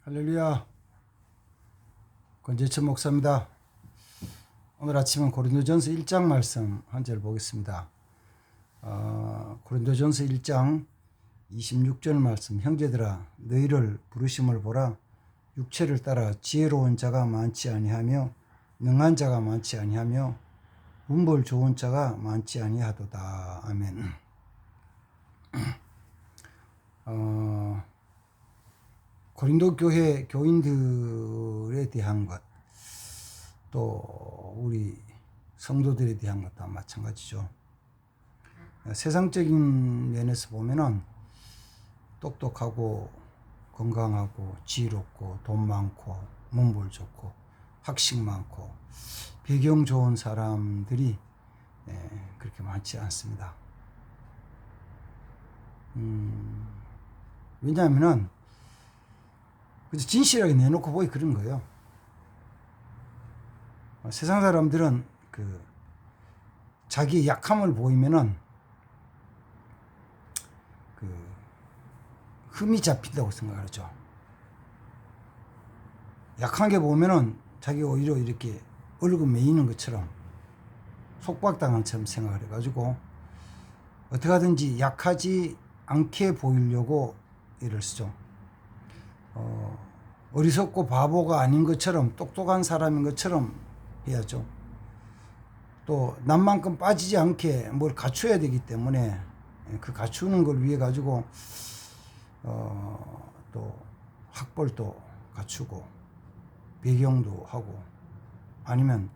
할렐루야. 권재천 목사입니다. 오늘 아침은 고린도전서 1장 말씀 한 절 보겠습니다. 고린도전서 1장 26절 말씀. 형제들아 너희를 부르심을 보라. 육체를 따라 지혜로운 자가 많지 아니하며 능한 자가 많지 아니하며 문벌 좋은 자가 많지 아니하도다. 아멘. 고린도 교회 교인들에 대한 것, 또 우리 성도들에 대한 것도 마찬가지죠. 세상적인 면에서 보면은 똑똑하고 건강하고 지혜롭고 돈 많고 문벌 좋고 학식 많고 배경 좋은 사람들이 그렇게 많지 않습니다. 왜냐하면은 그래서 진실하게 내놓고 보기 그런 거예요. 세상 사람들은 자기의 약함을 보이면은 흠이 잡힌다고 생각하죠. 약한 게 보면은 자기가 오히려 이렇게 얼굴 메이는 것처럼 속박당한 것처럼 생각을 해가지고 어떻게 하든지 약하지 않게 보이려고 애를 쓰죠. 어리석고 바보가 아닌 것처럼 똑똑한 사람인 것처럼 해야죠. 또 남만큼 빠지지 않게 뭘 갖춰야 되기 때문에 그 갖추는 걸 위해 가지고 또 학벌도 갖추고 배경도 하고 아니면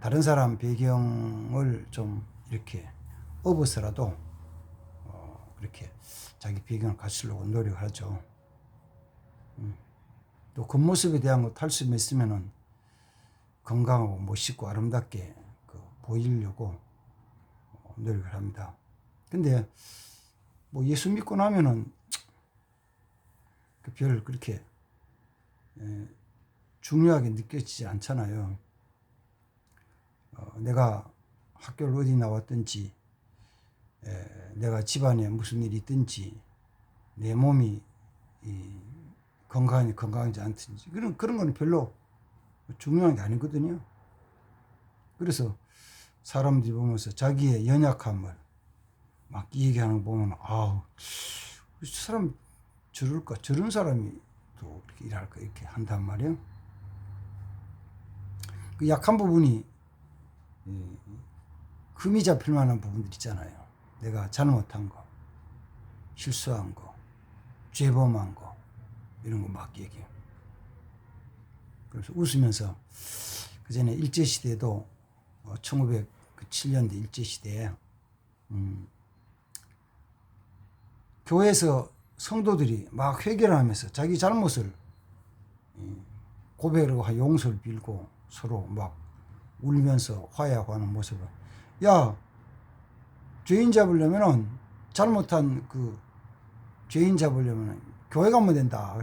다른 사람 배경을 좀 이렇게 업어서라도 그렇게 자기 배경을 갖추려고 노력하죠. 또 겉모습에 대한 거 탈수 있으면은 건강하고 멋있고 아름답게 보이려고 노력을 합니다. 근데 뭐 예수 믿고 나면은 별 그렇게 중요하게 느껴지지 않잖아요. 내가 학교를 어디 나왔든지 내가 집안에 무슨 일이 있든지 내 몸이 건강하지 않든지 그런 거는 별로 중요한 게 아니거든요. 그래서 사람들이 보면서 자기의 연약함을 막 얘기하는 거 보면 저 사람 저럴까, 저런 사람이 또 이렇게 일할까 이렇게 한단 말이에요. 그 약한 부분이 흠이 잡힐 만한 부분들 있잖아요. 내가 잘못한 거, 실수한 거, 죄범한 거 이런 거 막 얘기해요. 그래서 웃으면서 그 전에 일제시대도 1907년대 일제시대에 교회에서 성도들이 막 회개를 하면서 자기 잘못을 고백을 하고 용서를 빌고 서로 막 울면서 화해하는 모습을 죄인 잡으려면은 잘못한 죄인 잡으려면은 교회 가면 된다.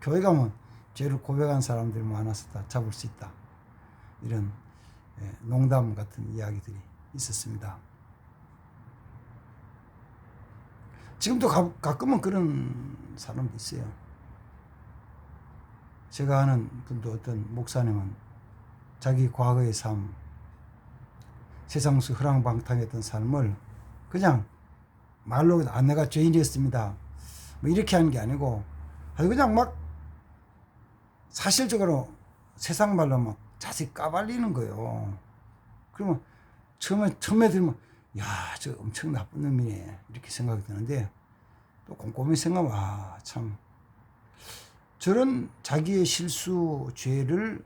교회 가면 죄를 고백한 사람들이 많아서 다 잡을 수 있다. 이런 농담 같은 이야기들이 있었습니다. 지금도 가끔은 그런 사람도 있어요. 제가 아는 분도 어떤 목사님은 자기 과거의 삶, 세상에서 허랑방탕했던 삶을 그냥 말로 내가 죄인이었습니다. 뭐 이렇게 하는 게 아니고 그냥 막 사실적으로 세상 말로 막 자세히 까발리는 거예요. 그러면 처음에 들으면 저 엄청 나쁜 놈이네 이렇게 생각이 드는데 또 곰곰이 생각하면 참 저런 자기의 실수 죄를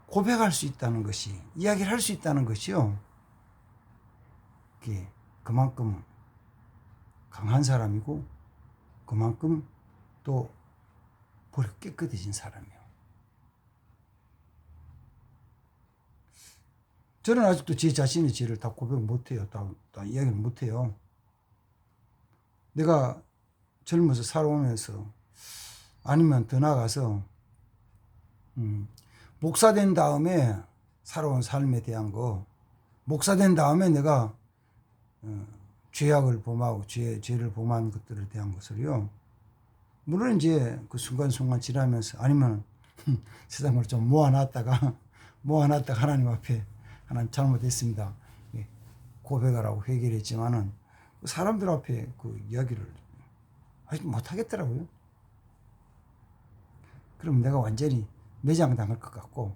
고백할 수 있다는 것이, 이야기를 할 수 있다는 것이요, 그만큼 강한 사람이고 그만큼 또 버리고 깨끗해진 사람이에요. 저는 아직도 제 자신의 죄를 다 고백 못해요. 다 이야기를 못해요. 내가 젊어서 살아오면서 아니면 더 나아가서 목사 된 다음에 살아온 삶에 대한 거, 목사 된 다음에 내가 죄악을 범하고 죄를 범한 것들에 대한 것을요 물론 이제 그 순간순간 지나면서 아니면 세상을 좀 모아놨다가 하나님 앞에 하나님 잘못했습니다. 예, 고백을 하고 회개를 했지만은 사람들 앞에 그 이야기를 아직 못하겠더라고요. 그럼 내가 완전히 매장당할 것 같고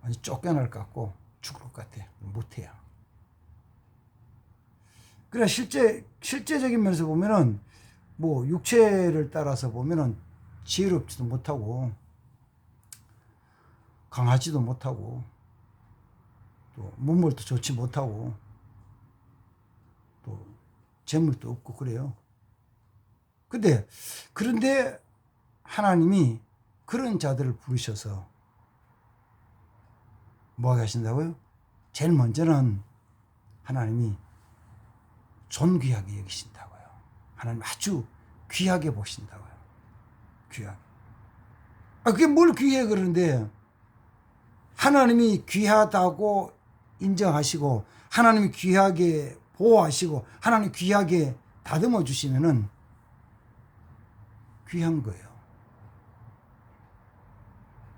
완전히 쫓겨날 것 같고 죽을 것 같아. 못해요. 그래 실제적인 면에서 보면은 뭐 육체를 따라서 보면은 지혜롭지도 못하고 강하지도 못하고 또 문물도 좋지 못하고 또 재물도 없고 그래요. 그런데 하나님이 그런 자들을 부르셔서 뭐 하신다고요? 제일 먼저는 하나님이 존귀하게 여기신다고요. 하나님 아주 귀하게 보신다고요. 귀하게. 그게 뭘 귀해 그러는데 하나님이 귀하다고 인정하시고 하나님이 귀하게 보호하시고 하나님이 귀하게 다듬어 주시면은 귀한 거예요.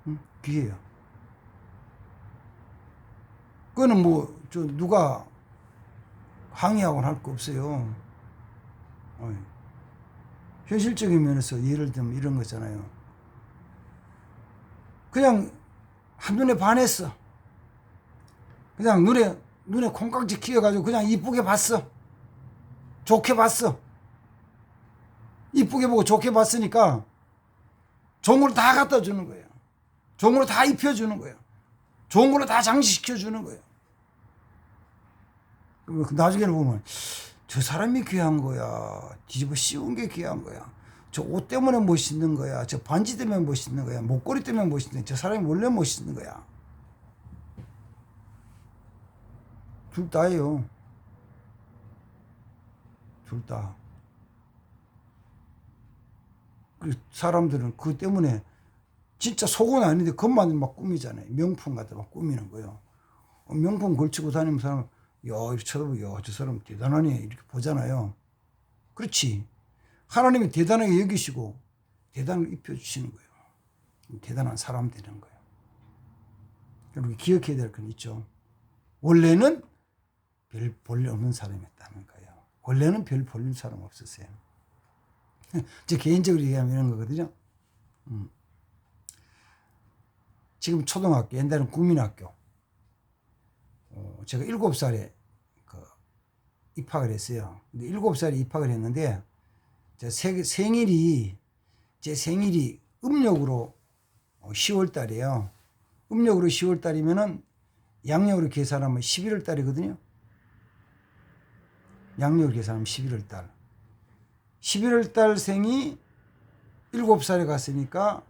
응? 귀해요. 그거는 뭐 누가 항의하고는 할 거 없어요. 현실적인 면에서 예를 들면 이런 거잖아요. 그냥 한눈에 반했어. 그냥 눈에 콩깍지 키워가지고 그냥 이쁘게 봤어. 좋게 봤어. 이쁘게 보고 좋게 봤으니까 종으로 다 갖다 주는 거예요. 종으로 다 입혀주는 거예요. 종으로 다 장식시켜주는 거예요. 나중에는 보면 저 사람이 귀한 거야. 뒤집어 씌운 게 귀한 거야. 저 옷 때문에 멋있는 거야. 저 반지 때문에 멋있는 거야. 목걸이 때문에 멋있는 거야. 저 사람이 원래 멋있는 거야. 둘 다예요. 둘 다. 사람들은 그 때문에 진짜 속은 아닌데 겉만 막 꾸미잖아요. 명품 같은 막 꾸미는 거예요. 명품 걸치고 다니는 사람, 야, 이렇게 쳐다보고, 야, 저 사람 대단하네. 이렇게 보잖아요. 그렇지. 하나님이 대단하게 여기시고, 대단하게 입혀주시는 거예요. 대단한 사람 되는 거예요. 우리 기억해야 될 건 있죠. 원래는 별 볼일 없는 사람이었다는 거예요. 원래는 별 볼일 사람 없었어요. 제 개인적으로 얘기하면 이런 거거든요. 지금 초등학교, 옛날에는 국민학교. 제가 7살에 입학을 했어요. 근데 7살에 입학을 했는데, 제 생일이 음력으로 10월 달이에요. 음력으로 10월 달이면은 양력으로 계산하면 11월 달이거든요. 양력으로 계산하면 11월 달. 11월 달 생이 7살에 갔으니까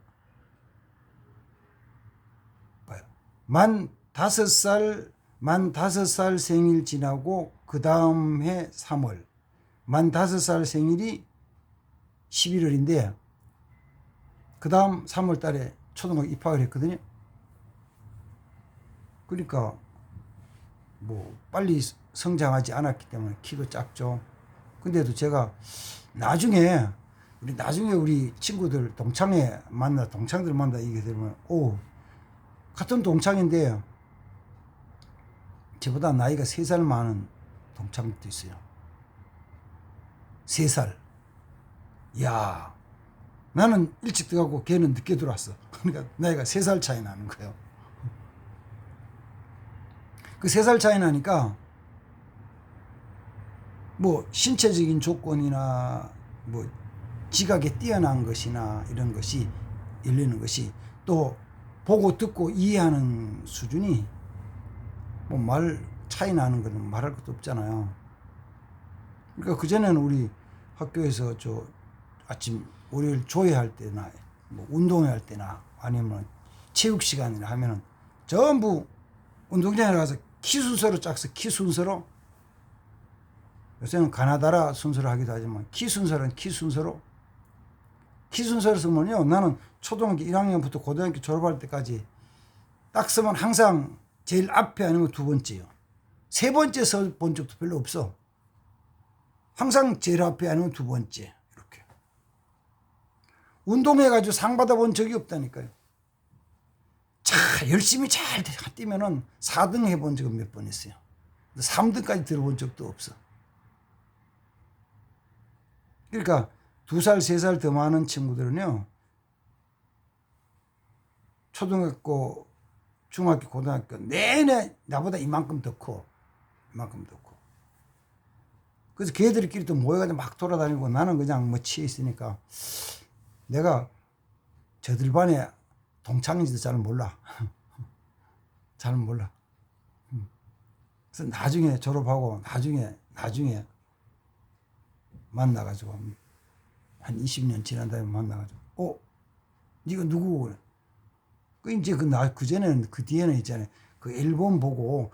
만 5살 생일 지나고 그 다음 해 3월 만 5살 생일이 11월인데 그 다음 3월 달에 초등학교 입학을 했거든요. 그러니까 뭐 빨리 성장하지 않았기 때문에 키도 작죠. 근데도 제가 나중에 우리 친구들 동창들 만나 이게 되면 같은 동창인데 저보다 나이가 3살 많은 동창도 있어요. 3살. 야, 나는 일찍 들어가고 걔는 늦게 들어왔어. 그러니까 나이가 3살 차이 나는 거예요. 그 3살 차이 나니까 뭐 신체적인 조건이나 뭐 지각에 뛰어난 것이나 이런 것이 열리는 것이 또 보고 듣고 이해하는 수준이 뭐 말 차이 나는 거는 말할 것도 없잖아요. 그러니까 그전에는 우리 학교에서 아침 월요일 조회할 때나 뭐 운동회 할 때나 아니면 체육 시간이나 하면은 전부 운동장에 가서 키 순서로 짝서 키 순서로 요새는 가나다라 순서로 하기도 하지만 키 순서는 키 순서로 쓰면요. 나는 초등학교 1학년부터 고등학교 졸업할 때까지 딱 쓰면 항상 제일 앞에 아니면 두 번째요. 세 번째 써본 적도 별로 없어. 항상 제일 앞에 아니면 두 번째. 이렇게. 운동해가지고 상 받아본 적이 없다니까요. 자, 열심히 잘 뛰면은 4등 해본 적은 몇 번 있어요. 3등까지 들어본 적도 없어. 그러니까 2살, 3살 더 많은 친구들은요, 초등학교, 중학교, 고등학교 내내 나보다 이만큼 더 커. 이만큼 더 커. 그래서 걔들끼리 또 모여가지고 막 돌아다니고 나는 그냥 뭐 취해 있으니까 내가 저들 반에 동창인지도 잘 몰라. 잘 몰라. 그래서 나중에 졸업하고 나중에 만나가지고 한 20년 지난 다음에 만나가지고 네가 누구고 그래. 그 이제 그 전에는 그 뒤에는 있잖아요. 그 앨범 보고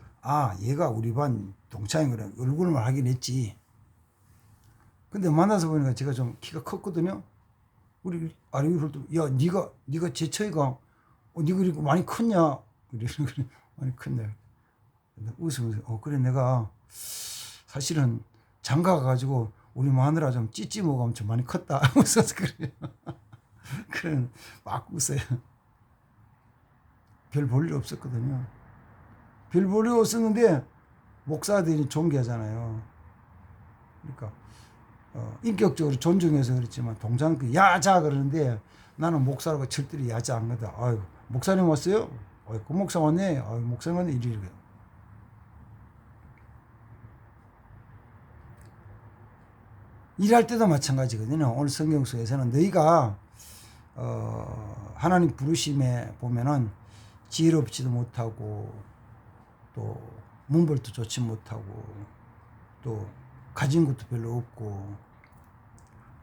얘가 우리 반 동창이구나 얼굴만 하긴 했지. 근데 만나서 보니까 제가 좀 키가 컸거든요. 우리 아리들도 야 네가 제 차이가 네가 이렇게 많이 컸냐? 그래 많이 컸네. 웃으면서 그래 내가 사실은 장가 가가지고 우리 마누라 좀 찌찌 먹으면 좀 많이 컸다. 웃어서 그래요. 그래 막 웃어요. 별 볼 일 없었거든요. 별 볼 일 없었는데 목사들이 존경하잖아요. 그러니까 인격적으로 존중해서 그렇지만 동장 야자 그러는데 나는 목사라고 절대로 야자 안 거다. 아유 목사님 왔어요? 그 목사 왔네. 목사님 왔네. 이러고. 일할 때도 마찬가지거든요. 오늘 성경 속에서는 너희가 하나님 부르심에 보면은 지혜롭지도 못하고 또 문벌도 좋지 못하고 또 가진 것도 별로 없고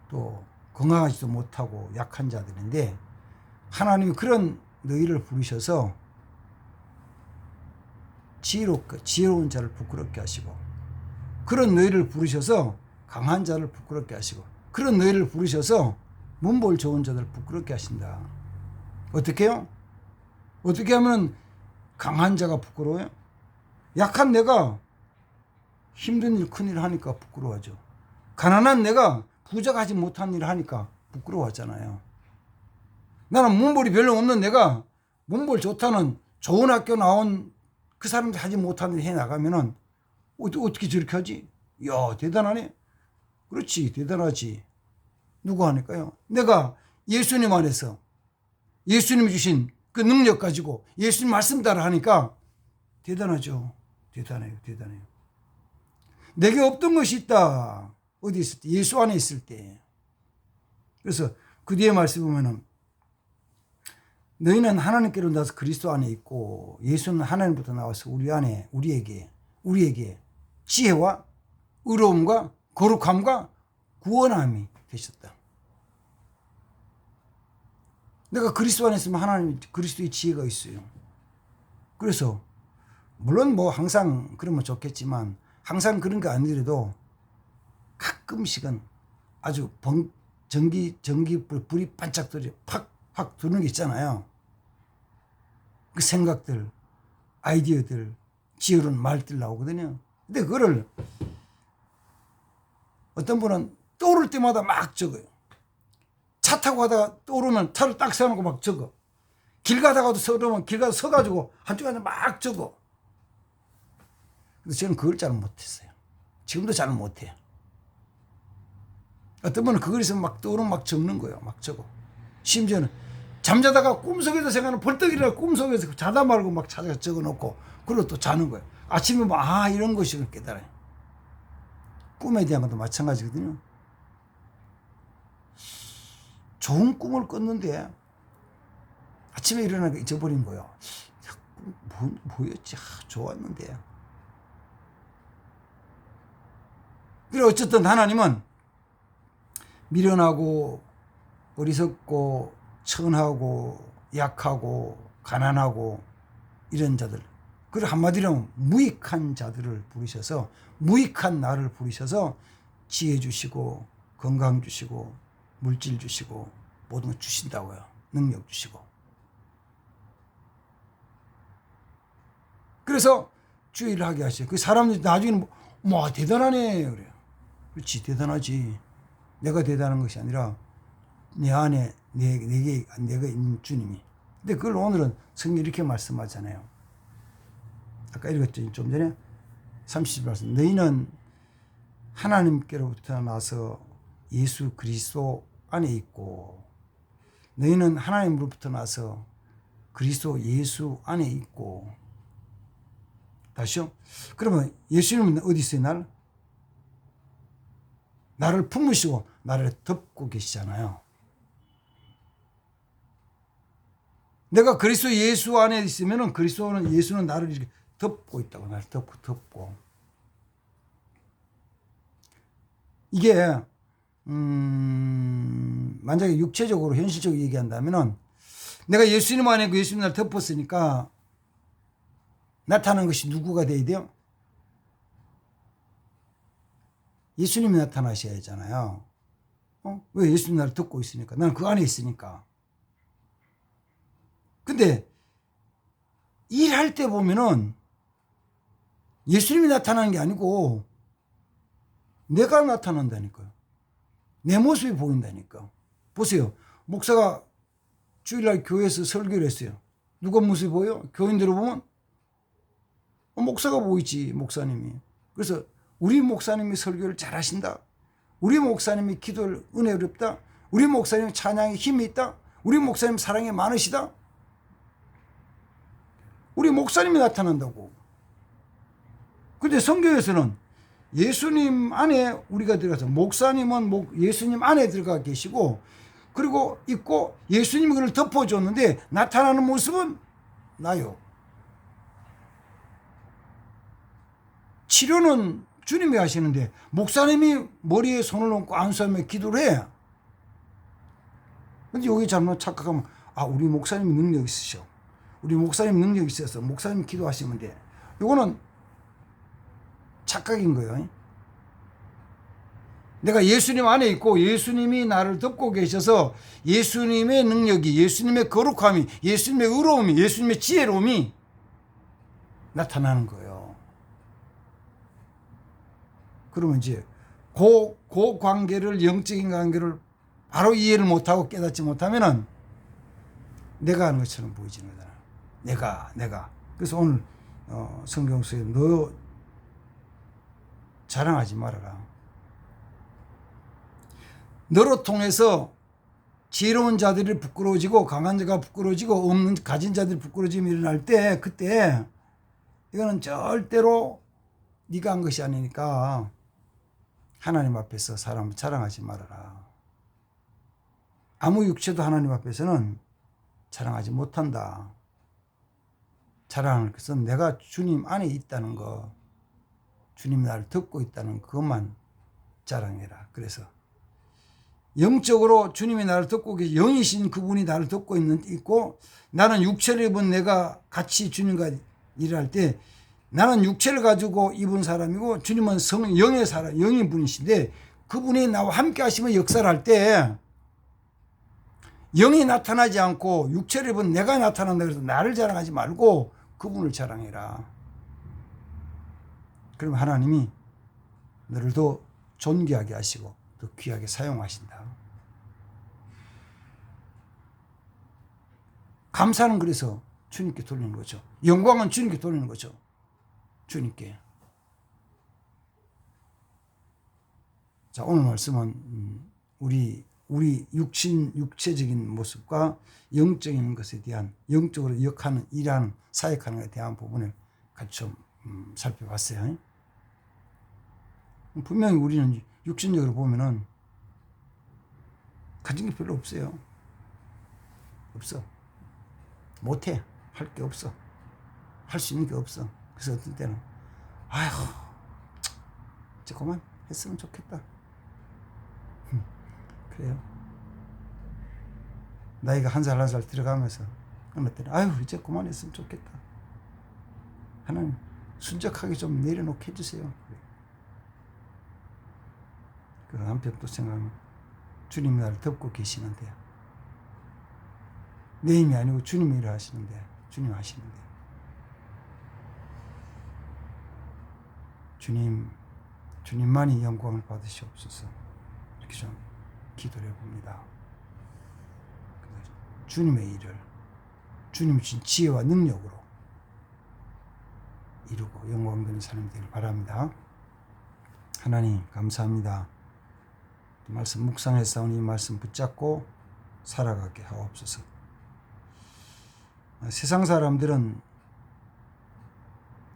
또 건강하지도 못하고 약한 자들인데 하나님이 그런 너희를 부르셔서 지혜로운 자를 부끄럽게 하시고 그런 너희를 부르셔서 강한 자를 부끄럽게 하시고 그런 너희를 부르셔서 문벌 좋은 자들을 부끄럽게 하신다. 어떻게 해요? 어떻게 하면 강한 자가 부끄러워요? 약한 내가 힘든 일, 큰 일을 하니까 부끄러워하죠. 가난한 내가 부자가 하지 못한 일을 하니까 부끄러워하잖아요. 나는 문벌이 별로 없는 내가 문벌 좋다는 좋은 학교 나온 그 사람들 하지 못한 일 해나가면은 어떻게 저렇게 하지? 이야, 대단하네. 그렇지, 대단하지. 누구 하니까요? 내가 예수님 안에서 예수님이 주신 그 능력 가지고 예수님 말씀 따라 하니까 대단하죠. 대단해요. 내게 없던 것이 있다. 어디 있을 때? 예수 안에 있을 때. 그래서 그 뒤에 말씀 보면은 너희는 하나님께로 나서 그리스도 안에 있고 예수는 하나님부터 나와서 우리에게 지혜와 의로움과 거룩함과 구원함이 되셨다. 내가 그리스도 안에 있으면 하나님 그리스도의 지혜가 있어요. 그래서 물론 뭐 항상 그러면 좋겠지만 항상 그런 게 아니더라도 가끔씩은 아주 불이 반짝 팍팍 두는 게 있잖아요. 그 생각들, 아이디어들, 지혜로운 말들 나오거든요. 근데 그거를 어떤 분은 떠오를 때마다 막 적어요. 차 타고 가다가 떠오르면 차를 딱 세워놓고 막 적어. 길 가다가도 서러면 길 가서 서가지고 한쪽에 막 적어. 근데 저는 그걸 잘 못했어요. 지금도 잘 못해요. 어떤 분은 그걸 있으면 막 떠오르면 막 적는 거예요. 막 적어. 심지어는 잠자다가 꿈속에서 생각하는 벌떡이라 꿈속에서 자다 말고 막 찾아서 적어놓고 그리고 또 자는 거예요. 아침에 이런 것이 깨달아요. 꿈에 대한 것도 마찬가지거든요. 좋은 꿈을 꿨는데 아침에 일어나니까 잊어버린 거예요. 뭐였지? 좋았는데. 그래 어쨌든 하나님은 미련하고 어리석고 천하고 약하고 가난하고 이런 자들, 그리고 한마디로 무익한 자들을 부르셔서 무익한 나를 부르셔서 지혜 주시고 건강 주시고 물질 주시고 모든 걸 주신다고요. 능력 주시고. 그래서 주의를 하게 하셔요. 그 사람들이 나중에는 대단하네 그래요. 그렇지, 대단하지. 내가 대단한 것이 아니라 내 안에 내가 있는 주님이. 근데 그걸 오늘은 성경이 이렇게 말씀하잖아요. 아까 읽었죠. 좀 전에 30절. 너희는 하나님께로부터 나서 예수 그리스도 안에 있고, 너희는 하나님으로부터 나서 그리스도 예수 안에 있고. 다시요. 그러면 예수님은 어디 있어요? 나를 품으시고 나를 덮고 계시잖아요. 내가 그리스도 예수 안에 있으면은 예수는 나를 이렇게 덮고 있다고. 나를 덮고. 이게 만약에 육체적으로 현실적으로 얘기한다면은 내가 예수님 안에 그 예수님 나를 덮었으니까 나타나는 것이 누구가 돼야 돼요? 예수님이 나타나셔야 하잖아요. 왜 예수님 나를 덮고 있으니까? 나는 그 안에 있으니까. 근데 일할 때 보면은 예수님이 나타나는 게 아니고 내가 나타난다니까요. 내 모습이 보인다니까. 보세요. 목사가 주일날 교회에서 설교를 했어요. 누가 모습이 보여? 교인들을 보면 목사가 보이지, 목사님이. 그래서 우리 목사님이 설교를 잘하신다. 우리 목사님이 기도를 은혜롭다. 우리 목사님 찬양에 힘이 있다. 우리 목사님 사랑이 많으시다. 우리 목사님이 나타난다고. 근데 성경에서는 예수님 안에 우리가 들어가서, 목사님은 예수님 안에 들어가 계시고, 그리고 있고 예수님이 그를 덮어줬는데 나타나는 모습은 나요. 치료는 주님이 하시는데 목사님이 머리에 손을 얹고 안수하며 기도를 해. 근데 여기 잘못 착각하면 우리 목사님이 능력이 있으셔. 우리 목사님 능력이 있어서 목사님 기도하시면 돼. 이거는 착각인 거예요. 내가 예수님 안에 있고 예수님이 나를 덮고 계셔서 예수님의 능력이, 예수님의 거룩함이, 예수님의 의로움이, 예수님의 지혜로움이 나타나는 거예요. 그러면 이제 그 관계를, 영적인 관계를 바로 이해를 못하고 깨닫지 못하면은 내가 하는 것처럼 보이지는 거잖아. 내가. 그래서 오늘 성경 속에 너 자랑하지 말아라. 너로 통해서 지혜로운 자들이 부끄러워지고 강한 자가 부끄러워지고 가진 자들이 부끄러워짐이 일어날 때, 그때 이거는 절대로 네가 한 것이 아니니까 하나님 앞에서 사람을 자랑하지 말아라. 아무 육체도 하나님 앞에서는 자랑하지 못한다. 자랑할 것은 내가 주님 안에 있다는 거, 주님이 나를 덮고 있다는 그것만 자랑해라. 그래서 영적으로 주님이 나를 덮고 계시, 영이신 그분이 나를 덮고 있고, 나는 육체를 입은 내가 같이 주님과 일할 때 나는 육체를 가지고 입은 사람이고 주님은 영의 사람, 영인 분이신데 그분이 나와 함께 하시면 역사를 할 때 영이 나타나지 않고 육체를 입은 내가 나타난다 그래서 나를 자랑하지 말고 그분을 자랑해라. 그럼 하나님이 너를 더 존귀하게 하시고 더 귀하게 사용하신다. 감사는 그래서 주님께 돌리는 거죠. 영광은 주님께 돌리는 거죠. 주님께. 자, 오늘 말씀은 우리 육체적인 모습과 영적인 것에 대한, 영적으로 일하는, 사역하는 것에 대한 부분을 같이 좀 살펴봤어요. 분명히 우리는 육신적으로 보면은 가진 게 별로 없어요. 없어. 못해. 할 게 없어. 할 수 있는 게 없어. 그래서 어떤 때는 아휴, 이제 그만 했으면 좋겠다. 그래요. 나이가 한 살 한 살 들어가면서 어느 때는 아휴, 이제 그만 했으면 좋겠다. 하나님 순적하게 좀 내려놓게 해주세요. 그 한편 또 생각하면 주님이 나를 덮고 계시는데, 내 힘이 아니고 주님이 일을 하시는데, 주님 하시는데, 주님만이 영광을 받으시옵소서. 이렇게 좀 기도를 해봅니다. 주님의 일을 주님 주신 지혜와 능력으로 이루고 영광되는 삶이 되길 바랍니다. 하나님 감사합니다. 말씀 묵상했사오니 이 말씀 붙잡고 살아가게 하옵소서. 세상 사람들은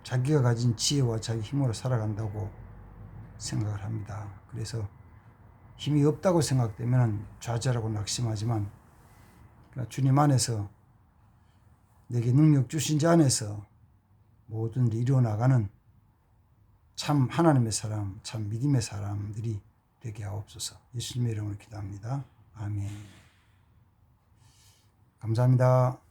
자기가 가진 지혜와 자기 힘으로 살아간다고 생각을 합니다. 그래서 힘이 없다고 생각되면 좌절하고 낙심하지만 주님 안에서 내게 능력 주신 자 안에서 모든 일이 이루어나가는 참 하나님의 사람, 참 믿음의 사람들이 되게 하옵소서. 예수님의 이름으로 기도합니다. 아멘. 감사합니다.